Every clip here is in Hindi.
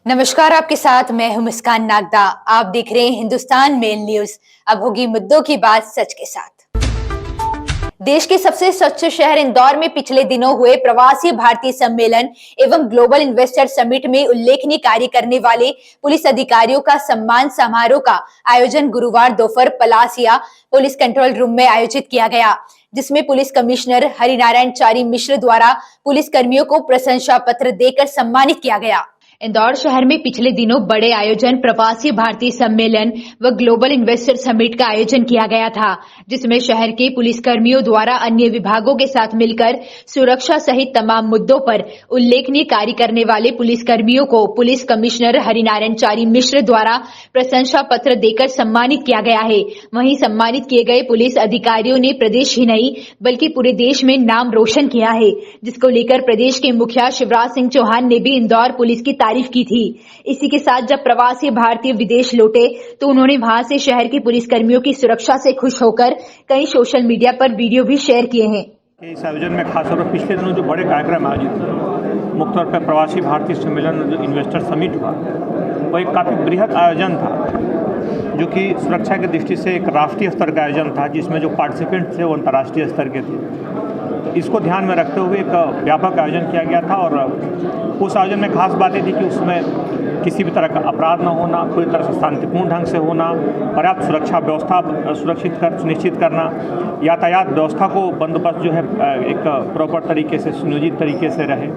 नमस्कार, आपके साथ मैं हूं मुस्कान नागदा। आप देख रहे हैं हिंदुस्तान मेल न्यूज। अब होगी मुद्दों की बात सच के साथ। देश के सबसे स्वच्छ शहर इंदौर में पिछले दिनों हुए प्रवासी भारतीय सम्मेलन एवं ग्लोबल इन्वेस्टर समिट में उल्लेखनीय कार्य करने वाले पुलिस अधिकारियों का सम्मान समारोह का आयोजन गुरुवार दोपहर पलासिया पुलिस कंट्रोल रूम में आयोजित किया गया, जिसमें पुलिस कमिश्नर हरिनारायण चारी मिश्र द्वारा पुलिस कर्मियों को प्रशंसा पत्र देकर सम्मानित किया गया। इंदौर शहर में पिछले दिनों बड़े आयोजन प्रवासी भारतीय सम्मेलन व ग्लोबल इन्वेस्टर समिट का आयोजन किया गया था, जिसमें शहर के पुलिसकर्मियों द्वारा अन्य विभागों के साथ मिलकर सुरक्षा सहित तमाम मुद्दों पर उल्लेखनीय कार्य करने वाले पुलिसकर्मियों को पुलिस कमिश्नर हरिनारायण चारी मिश्र द्वारा प्रशंसा पत्र देकर सम्मानित किया गया है। वहीं सम्मानित किए गए पुलिस अधिकारियों ने प्रदेश ही नहीं बल्कि पूरे देश में नाम रोशन किया है, जिसको लेकर प्रदेश के मुखिया शिवराज सिंह चौहान ने भी इंदौर पुलिस की तारीफ की थी। इसी के साथ जब प्रवासी भारतीय विदेश लौटे तो उन्होंने वहां से शहर के पुलिसकर्मियों की सुरक्षा से खुश होकर कई सोशल मीडिया पर वीडियो भी शेयर किए हैं। इस आयोजन में खासतौर पर पिछले दिनों जो बड़े कार्यक्रम आयोजित हुए, मुख्य तौर पर प्रवासी भारतीय सम्मेलन जो इन्वेस्टर समिट हुआ, वो एक काफ़ी बृहद आयोजन था जो कि सुरक्षा की दृष्टि से एक राष्ट्रीय स्तर का आयोजन था, जिसमें जो पार्टिसिपेंट थे वो अंतर्राष्ट्रीय स्तर के थे। इसको ध्यान में रखते हुए एक व्यापक आयोजन किया गया था और उस आयोजन में खास बात ये थी कि उसमें किसी भी तरह का अपराध न होना, पूरी तरह से शांतिपूर्ण ढंग से होना, पर्याप्त सुरक्षा व्यवस्था सुनिश्चित करना, यातायात व्यवस्था को बंदोबस्त जो है एक प्रॉपर तरीके से सुनियोजित तरीके से रहे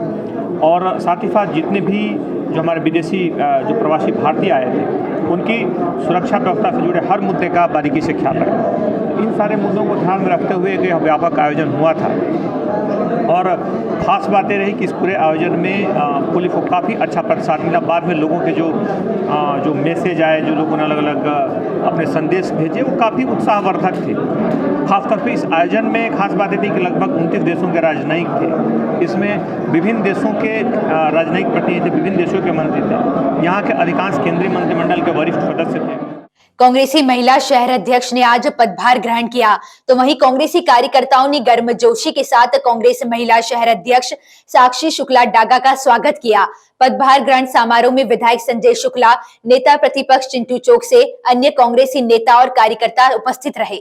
और साथ ही साथ जितने भी जो हमारे विदेशी जो प्रवासी भारतीय आए थे उनकी सुरक्षा व्यवस्था से जुड़े हर मुद्दे का बारीकी से ख्याल रखें। इन सारे मुद्दों को ध्यान में रखते हुए यह व्यापक आयोजन हुआ था और ख़ास बात ये रही कि इस पूरे आयोजन में पुलिस को काफ़ी अच्छा प्रतिसाद मिला। बाद में लोगों के जो मैसेज आए, जो लोगों ने अलग अलग अपने संदेश भेजे, वो काफ़ी उत्साहवर्धक थे। खासतौर पर इस आयोजन में खास बात ये थी कि लगभग 29 देशों के राजनयिक थे। इसमें विभिन्न देशों के राजनयिक प्रतिनिधि थे, विभिन्न देशों के मंत्री थे, यहाँ के अधिकांश केंद्रीय मंत्रिमंडल के वरिष्ठ सदस्य थे। कांग्रेसी महिला शहर अध्यक्ष ने आज पदभार ग्रहण किया, तो वहीं कांग्रेसी कार्यकर्ताओं ने गर्मजोशी के साथ कांग्रेस महिला शहर अध्यक्ष साक्षी शुक्ला डागा का स्वागत किया। पदभार ग्रहण समारोह में विधायक संजय शुक्ला, नेता प्रतिपक्ष चिंटू चोक से अन्य कांग्रेसी नेता और कार्यकर्ता उपस्थित रहे।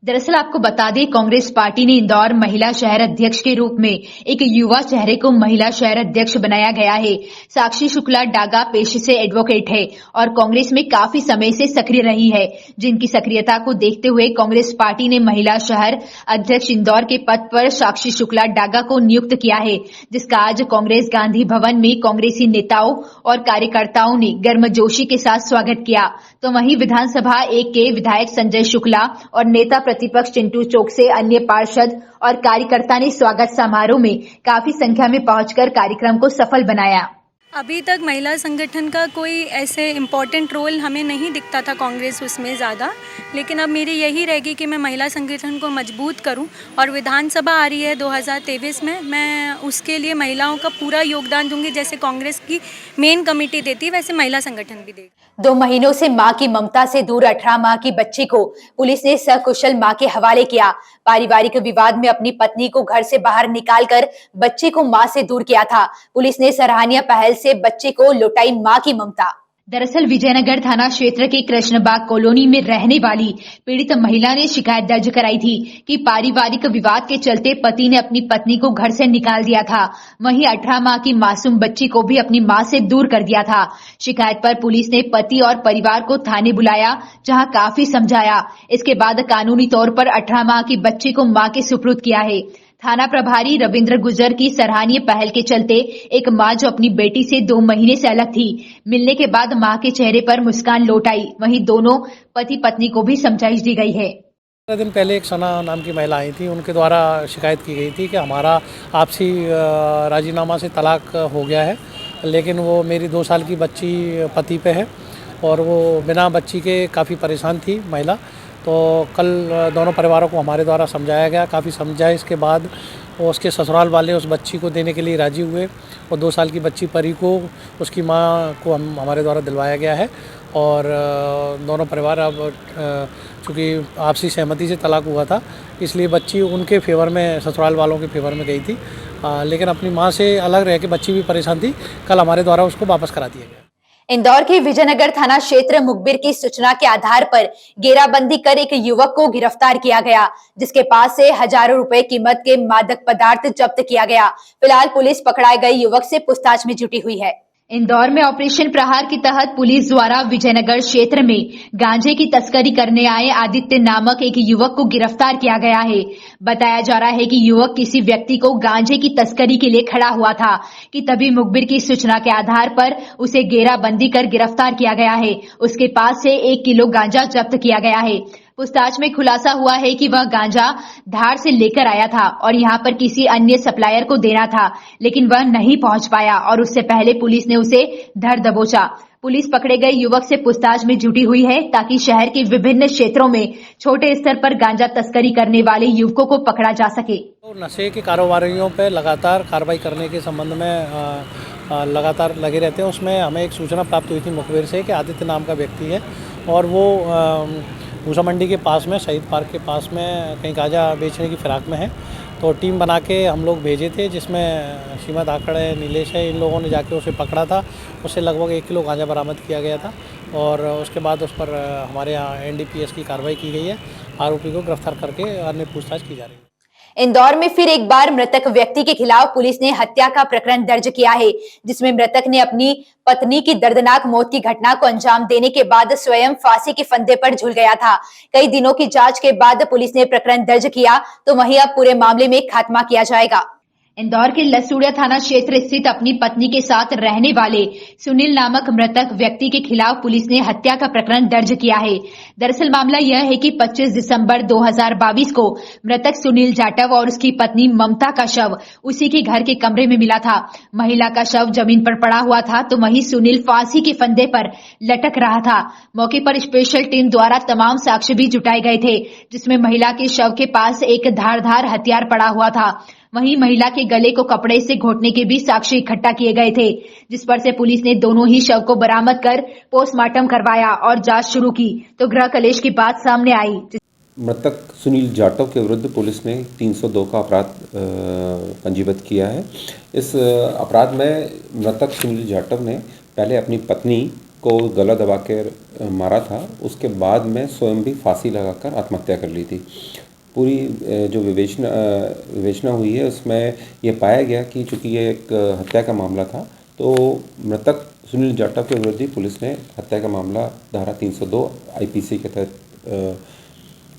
दरअसल आपको बता दें, कांग्रेस पार्टी ने इंदौर महिला शहर अध्यक्ष के रूप में एक युवा चेहरे को महिला शहर अध्यक्ष बनाया गया है। साक्षी शुक्ला डागा पेशे से एडवोकेट है और कांग्रेस में काफी समय से सक्रिय रही है, जिनकी सक्रियता को देखते हुए कांग्रेस पार्टी ने महिला शहर अध्यक्ष इंदौर के पद पर साक्षी शुक्ला डागा को नियुक्त किया है, जिसका आज कांग्रेस गांधी भवन में कांग्रेसी नेताओं और कार्यकर्ताओं ने गर्मजोशी के साथ स्वागत किया। तो वहीं विधानसभा 1 के विधायक संजय शुक्ला और नेता प्रतिपक्ष चिंटू चोक से अन्य पार्षद और कार्यकर्ता ने स्वागत समारोह में काफी संख्या में पहुंचकर कार्यक्रम को सफल बनाया। अभी तक महिला संगठन का कोई ऐसे इम्पोर्टेंट रोल हमें नहीं दिखता था कांग्रेस उसमें ज़्यादा, लेकिन अब मेरी यही रहेगी कि मैं महिला संगठन को मजबूत करूं और विधानसभा आ रही है 2023 में, मैं उसके लिए महिलाओं का पूरा योगदान दूंगी। जैसे कांग्रेस की मेन कमेटी देती है वैसे महिला संगठन भी देगी। 2 महीनों से मां की ममता से दूर 18 माह की बच्ची को पुलिस ने सकुशल मां के हवाले किया। पारिवारिक विवाद में अपनी पत्नी को घर से बाहर निकालकर बच्चे को मां से दूर किया था। पुलिस ने सराहनीय पहल से बच्चे को लौटाई मां की ममता। दरअसल विजयनगर थाना क्षेत्र के कृष्णबाग कॉलोनी में रहने वाली पीड़ित महिला ने शिकायत दर्ज कराई थी कि पारिवारिक विवाद के चलते पति ने अपनी पत्नी को घर से निकाल दिया था। वहीं 18 माह की मासूम बच्ची को भी अपनी मां से दूर कर दिया था। शिकायत पर पुलिस ने पति और परिवार को थाने बुलाया, जहां काफी समझाया। इसके बाद कानूनी तौर पर 18 माह की बच्ची को मां के सुपुर्द किया है। थाना प्रभारी रविंद्र गुर्जर की सराहनीय पहल के चलते एक मां जो अपनी बेटी से 2 महीने से अलग थी, मिलने के बाद मां के चेहरे पर मुस्कान लौट आई। वहीं दोनों पति पत्नी को भी समझाइश दी गई है। 15 दिन पहले एक सना नाम की महिला आई थी, उनके द्वारा शिकायत की गई थी कि हमारा आपसी राजीनामा से तलाक हो गया है, लेकिन वो मेरी 2 साल की बच्ची पति पे है और वो बिना बच्ची के काफ़ी परेशान थी महिला। तो कल दोनों परिवारों को हमारे द्वारा समझाया गया, काफ़ी समझाइश के बाद वो उसके ससुराल वाले उस बच्ची को देने के लिए राजी हुए और 2 साल की बच्ची परी को उसकी मां को हमारे द्वारा दिलवाया गया है और दोनों परिवार अब चूँकि आपसी सहमति से तलाक हुआ था, इसलिए बच्ची उनके फेवर में, ससुराल वालों के फेवर में गई थी, लेकिन अपनी मां से अलग रह के बच्ची भी परेशान थी। कल हमारे द्वारा उसको वापस करा दिया गया। इंदौर के विजयनगर थाना क्षेत्र मुखबिर की सूचना के आधार पर घेराबंदी कर एक युवक को गिरफ्तार किया गया, जिसके पास से हजारों रुपए कीमत के मादक पदार्थ जब्त किया गया। फिलहाल पुलिस पकड़ाए गए युवक से पूछताछ में जुटी हुई है। इंदौर में ऑपरेशन प्रहार के तहत पुलिस द्वारा विजयनगर क्षेत्र में गांजे की तस्करी करने आए आदित्य नामक एक युवक को गिरफ्तार किया गया है। बताया जा रहा है कि युवक किसी व्यक्ति को गांजे की तस्करी के लिए खड़ा हुआ था कि तभी मुखबिर की सूचना के आधार पर उसे घेराबंदी कर गिरफ्तार किया गया है। उसके पास से 1 किलो गांजा जब्त किया गया है। पूछताछ में खुलासा हुआ है कि वह गांजा धार से लेकर आया था और यहां पर किसी अन्य सप्लायर को देना था, लेकिन वह नहीं पहुंच पाया और उससे पहले पुलिस ने उसे धर दबोचा। पुलिस पकड़े गए युवक से पूछताछ में जुटी हुई है ताकि शहर के विभिन्न क्षेत्रों में छोटे स्तर पर गांजा तस्करी करने वाले युवकों को पकड़ा जा सके। तो नशे के कारोबारियों पर लगातार कार्रवाई करने के संबंध में लगातार लगे रहते हैं। उसमें हमें एक सूचना प्राप्त हुई थी मुखबिर से कि आदित्य नाम का व्यक्ति है और वो मूसा मंडी के पास में शहीद पार्क के पास में कहीं गांजा बेचने की फिराक में है। तो टीम बना के हम लोग भेजे थे, जिसमें सीमा धाकड़ है, नीलेश है, इन लोगों ने जाके उसे पकड़ा था। उससे लगभग 1 किलो गांजा बरामद किया गया था और उसके बाद उस पर हमारे यहाँ NDPS की कार्रवाई की गई है। आरोपी को गिरफ्तार करके अन्य पूछताछ की जा रही है। इंदौर में फिर एक बार मृतक व्यक्ति के खिलाफ पुलिस ने हत्या का प्रकरण दर्ज किया है, जिसमें मृतक ने अपनी पत्नी की दर्दनाक मौत की घटना को अंजाम देने के बाद स्वयं फांसी के फंदे पर झूल गया था। कई दिनों की जांच के बाद पुलिस ने प्रकरण दर्ज किया, तो वहीं अब पूरे मामले में खात्मा किया जाएगा। इंदौर के लसूड़िया थाना क्षेत्र स्थित अपनी पत्नी के साथ रहने वाले सुनील नामक मृतक व्यक्ति के खिलाफ पुलिस ने हत्या का प्रकरण दर्ज किया है। दरअसल मामला यह है कि 25 दिसंबर 2022 को मृतक सुनील जाटव और उसकी पत्नी ममता का शव उसी के घर के कमरे में मिला था। महिला का शव जमीन पर पड़ा हुआ था, तो वहीं सुनील फांसी के फंदे पर लटक रहा था। मौके पर स्पेशल टीम द्वारा तमाम साक्ष्य भी जुटाए गए थे, जिसमें महिला के शव के पास एक धारदार हथियार पड़ा हुआ था। वहीं महिला के गले को कपड़े से घोटने के भी साक्ष्य इकट्ठा किए गए थे, जिस पर से पुलिस ने दोनों ही शव को बरामद कर पोस्टमार्टम करवाया और जांच शुरू की, तो गृह कलेश की बात सामने आई। मृतक सुनील जाटव के विरुद्ध पुलिस ने 302 का अपराध पंजीबद्ध किया है। इस अपराध में मृतक सुनील जाटव ने पहले अपनी पत्नी को गला दबा कर मारा था, उसके बाद में स्वयं भी फांसी लगाकर आत्महत्या कर ली थी। पूरी जो विवेचना हुई है उसमें ये पाया गया कि चूँकि ये एक हत्या का मामला था, तो मृतक सुनील जाटव के विरुद्ध ही पुलिस ने हत्या का मामला धारा 302 IPC के तहत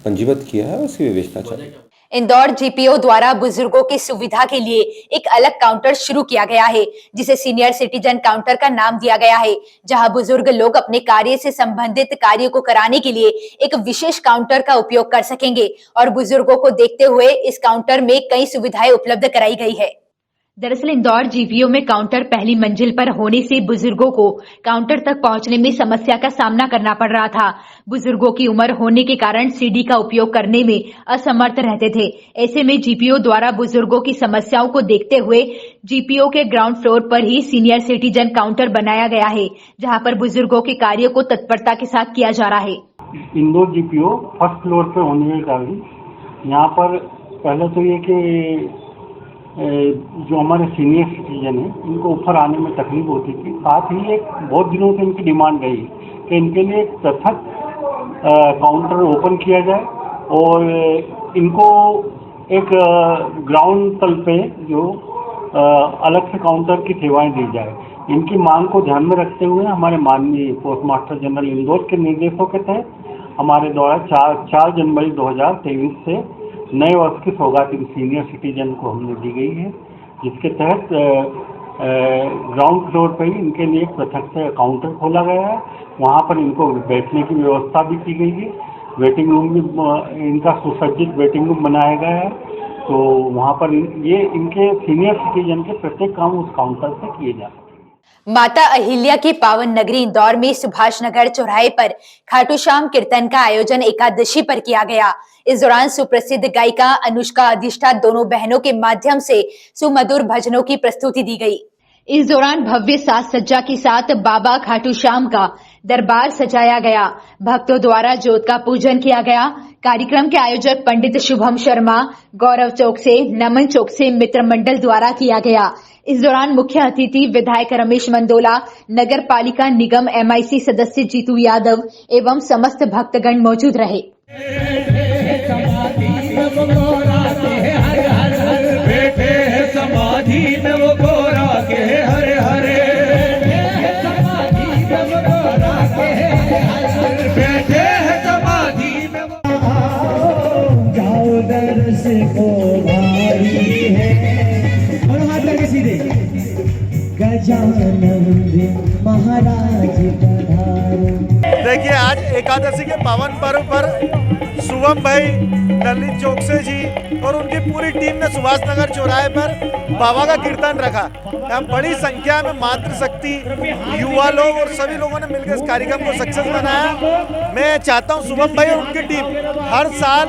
पंजीबद्ध किया है, उसकी विवेचना चल रही है। इंदौर GPO द्वारा बुजुर्गों की सुविधा के लिए एक अलग काउंटर शुरू किया गया है, जिसे सीनियर सिटीजन काउंटर का नाम दिया गया है, जहां बुजुर्ग लोग अपने कार्य से संबंधित कार्य को कराने के लिए एक विशेष काउंटर का उपयोग कर सकेंगे और बुजुर्गों को देखते हुए इस काउंटर में कई सुविधाएं उपलब्ध कराई गई है। दरअसल इंदौर GPO में काउंटर पहली मंजिल पर होने से बुजुर्गों को काउंटर तक पहुंचने में समस्या का सामना करना पड़ रहा था। बुजुर्गों की उम्र होने के कारण सीढ़ी का उपयोग करने में असमर्थ रहते थे। ऐसे में GPO द्वारा बुजुर्गों की समस्याओं को देखते हुए GPO के ग्राउंड फ्लोर पर ही सीनियर सिटीजन काउंटर बनाया गया है, जहां पर बुजुर्गों के कार्य को तत्परता के साथ किया जा रहा है। इंदौर GPO फर्स्ट फ्लोर पे होने के कारण यहाँ पर पहले तो ये कि जो हमारे सीनियर सिटीजन हैं इनको ऊपर आने में तकलीफ होती थी। साथ ही एक बहुत दिनों से इनकी डिमांड रही कि इनके लिए एक पृथक काउंटर ओपन किया जाए और इनको एक ग्राउंड तल पे जो अलग से काउंटर की सेवाएं दी जाए। इनकी मांग को ध्यान में रखते हुए हमारे माननीय पोस्ट मास्टर जनरल इंदौर के निर्देशों के तहत हमारे द्वारा 4 जनवरी 2023 से नए वर्ष की सौगात इन सीनियर सिटीजन को हमने दी गई है, जिसके तहत ग्राउंड फ्लोर पर ही इनके लिए एक पृथक से काउंटर खोला गया है। वहाँ पर इनको बैठने की व्यवस्था भी की गई है। वेटिंग रूम भी इनका सुसज्जित वेटिंग रूम बनाया गया है, तो वहाँ पर ये इनके सीनियर सिटीजन के प्रत्येक काम उस काउंटर से किए जा सकते हैं। माता अहिल्या की पावन नगरी इंदौर में सुभाष नगर चौराहे पर खाटू श्याम कीर्तन का आयोजन एकादशी पर किया गया। इस दौरान सुप्रसिद्ध गायिका अनुष्का अधिष्ठा दोनों बहनों के माध्यम से सुमधुर भजनों की प्रस्तुति दी गई। इस दौरान भव्य साज सज्जा के साथ बाबा खाटू श्याम का दरबार सजाया गया। भक्तों द्वारा जोत का पूजन किया गया। कार्यक्रम के आयोजक पंडित शुभम शर्मा, गौरव चौक से, नमन चौक से मित्र मंडल द्वारा किया गया। इस दौरान मुख्य अतिथि विधायक रमेश मंडोला, नगर पालिका निगम MIC सदस्य जीतू यादव एवं समस्त भक्तगण मौजूद रहे। समाधि में वो गोरा के हरे हरे बैठे हैं समाधि में वो जाओ दर्श को भाई है और हाथ लगे सीधे गजानन महाराज पधारो। देखिए आज एकादशी के पावन पर्व पर शुभम भाई ललित चौक से जी और उनकी पूरी टीम ने सुभाष नगर चौराहे पर बाबा का कीर्तन रखा। हम बड़ी संख्या में मातृशक्ति, युवा लोग और सभी लोगों ने मिलकर इस कार्यक्रम को सक्सेस बनाया। मैं चाहता हूं शुभम भाई और उनकी टीम हर साल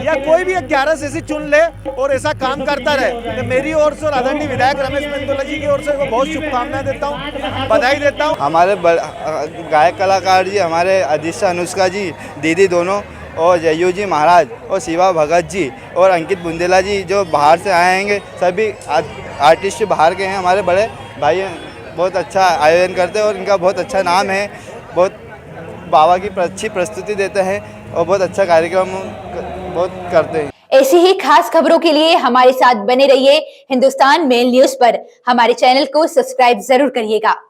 या कोई भी 11 ऐसी चुन ले और ऐसा काम करता रहे। तो मेरी ओर से और आदरणीय विधायक रमेश मंडोला जी की ओर से बहुत शुभकामनाएं देता हूँ, बधाई देता हूँ। हमारे गायक कलाकार जी, हमारे अधिष्ठा अनुष्का जी दीदी दोनों, और जयू जी महाराज और शिवा भगत जी और अंकित बुंदेला जी जो बाहर से आए हैं, सभी आर्टिस्ट बाहर के हैं। हमारे बड़े भाई बहुत अच्छा आयोजन करते हैं और इनका बहुत अच्छा नाम है। बहुत बाबा की अच्छी प्रस्तुति देते हैं और बहुत अच्छा कार्यक्रम बहुत करते हैं। ऐसी ही खास खबरों के लिए हमारे साथ बने रहिए। हिंदुस्तान मेल न्यूज पर हमारे चैनल को सब्सक्राइब जरूर करिएगा।